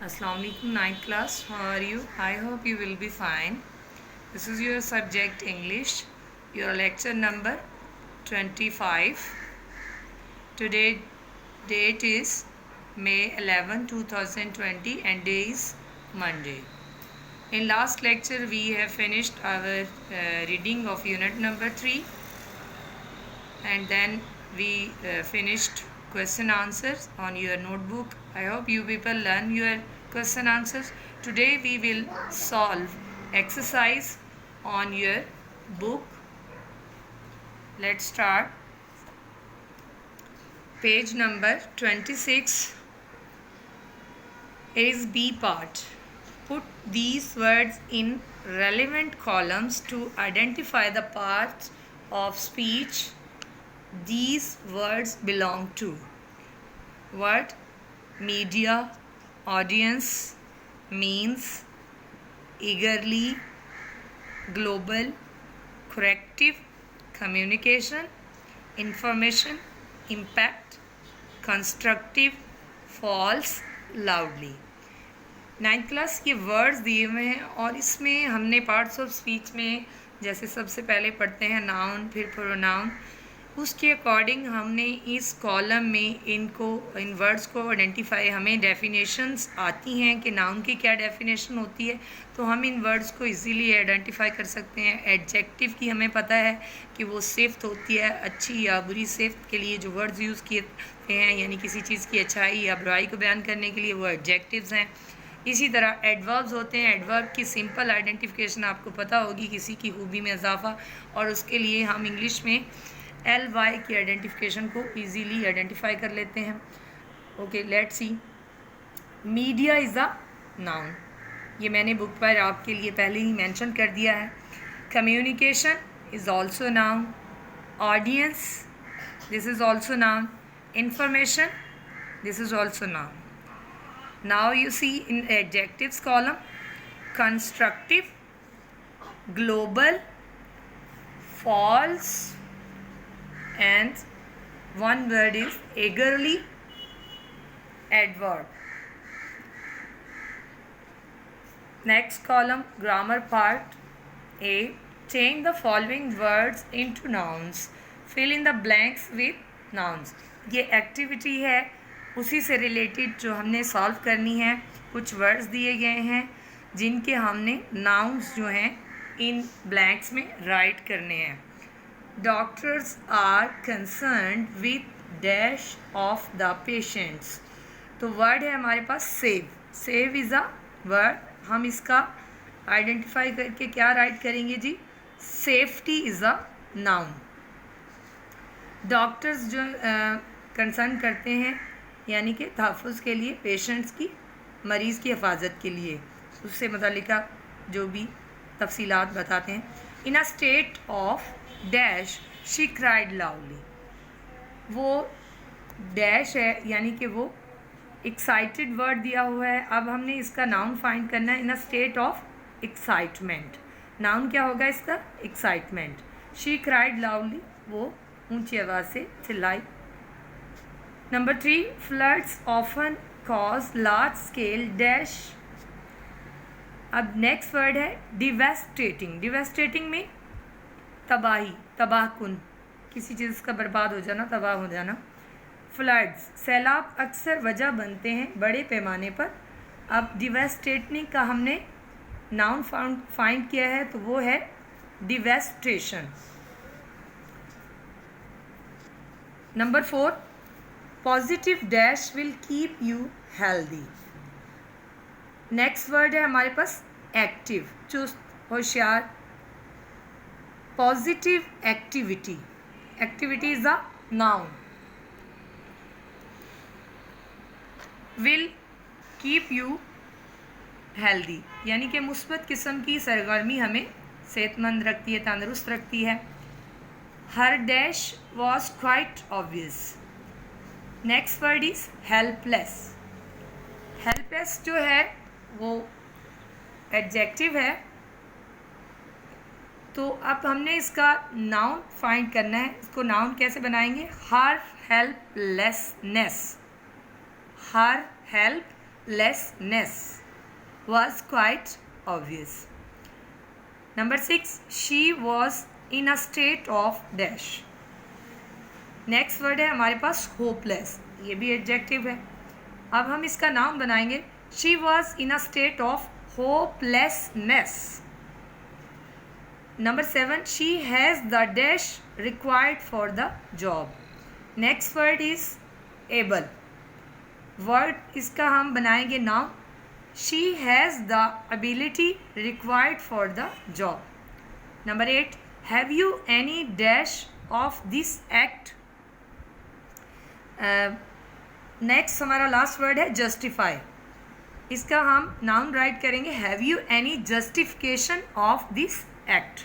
Assalamu alaikum, 9th class. How are you? I hope you will be fine. This is your subject English, your lecture number 25. Today date is May 11, 2020 and day is Monday. In last lecture we have finished our reading of unit number 3 and then we finished question answers on your notebook. I hope you people learn your question answers. Today we will solve exercise on your book. Let's start. Page number 26 is B part. Put these words in relevant columns to identify the parts of speech these words belong to. Word: media, audience, means, eagerly, global, corrective, communication, information, impact, constructive, false, loudly. 9th class के words दिए हुए हैं और इसमें हमने parts of speech में जैसे सबसे पहले पढ़ते हैं नाउन फिर प्रोनाउन, उसके अकॉर्डिंग हमने इस कॉलम में इन वर्ड्स को आइडेंटिफाई, हमें डेफिनेशंस आती हैं कि नाउन की क्या डेफिनेशन होती है, तो हम इन वर्ड्स को इजीली आइडेंटिफाई कर सकते हैं. एडजेक्टिव की हमें पता है कि वो सिफ्त होती है, अच्छी या बुरी सिफ्त के लिए जो वर्ड्स यूज़ किए हैं, यानी किसी चीज़ की अच्छाई या बुराई को बयान करने के लिए वो एडजेक्टिव्स हैं. इसी तरह एडवर्ब्स होते हैं. एडवर्ब की सिंपल आइडेंटिफिकेशन आपको पता होगी, किसी की खूबी में इजाफा, और उसके लिए हम इंग्लिश में LY की आइडेंटिफिकेशन को इजीली आइडेंटिफाई कर लेते हैं. Okay, let's see. Media is a noun, ये मैंने बुक पर आपके लिए पहले ही मेंशन कर दिया है. Communication is also noun. Audience, this is also noun. Information, this is also noun. Now you see in adjectives column, constructive, global, false, and one word is eagerly, adverb. Next column, grammar part A. Change the following words into nouns. Fill in the blanks with nouns. ये activity है, उसी से related जो हमने solve करनी है. कुछ words दिए गए हैं जिनके हमने नाउन्स जो हैं इन ब्लैंक्स में राइट करने हैं. Doctors are concerned with dash of the patients. तो वर्ड है हमारे पास save. Save is a word. हम इसका आइडेंटिफाई करके क्या राइट करेंगे जी? Safety is a noun. Doctors जो कंसर्न करते हैं यानी कि तहफ़्फ़ुज़ के लिए, पेशेंट्स की, मरीज़ की हिफाजत के लिए, उससे मुतल्लिका जो भी तफसीलात बताते हैं. In a state of dash she cried loudly. वो डैश है यानी कि वो एक्साइटेड वर्ड दिया हुआ है. अब हमने इसका नाउन फाइंड करना है. In a state of excitement. Noun क्या होगा इसका? एक्साइटमेंट. शी क्राइड लाउडली, वो ऊंची आवाज़ से चिल्लाई. Number 3, floods often cause large scale dash. अब नेक्स्ट वर्ड है डिवेस्टेटिंग. डिवेस्टेटिंग में तबाही, तबाहकुन, किसी चीज़ का बर्बाद हो जाना, तबाह हो जाना. फ्लड्स, सैलाब अक्सर वजह बनते हैं बड़े पैमाने पर. अब डिवेस्टेटिंग का हमने नाउन फाइंड किया है तो वो है devastation. Number 4, positive dash will keep you healthy. Next word है हमारे पास एक्टिव, चुस्त, होशियार. Positive activity. Activity is a noun. Will keep you healthy यानी कि मुस्बत किस्म की सरगर्मी हमें सेहतमंद रखती है, तंदुरुस्त रखती है. Her dash was quite obvious. Next word is helpless. Helpless जो है वो एडजेक्टिव है, तो अब हमने इसका नाउन फाइंड करना है. इसको नाउन कैसे बनाएंगे? Her helplessness. Her hopelessness was quite obvious. Number 6, she was in a state of dash. Next word है हमारे पास होपलेस, ये भी एडजेक्टिव है. अब हम इसका नाउन बनाएंगे. She was in a state of hopelessness. Number 7, she has the dash required for the job. Next word is able. Word इसका हम बनाएंगे noun. She has the ability required for the job. Number 8, have you any dash of this act. Next हमारा last word है justify. इसका हम noun right करेंगे. Have you any justification of this act.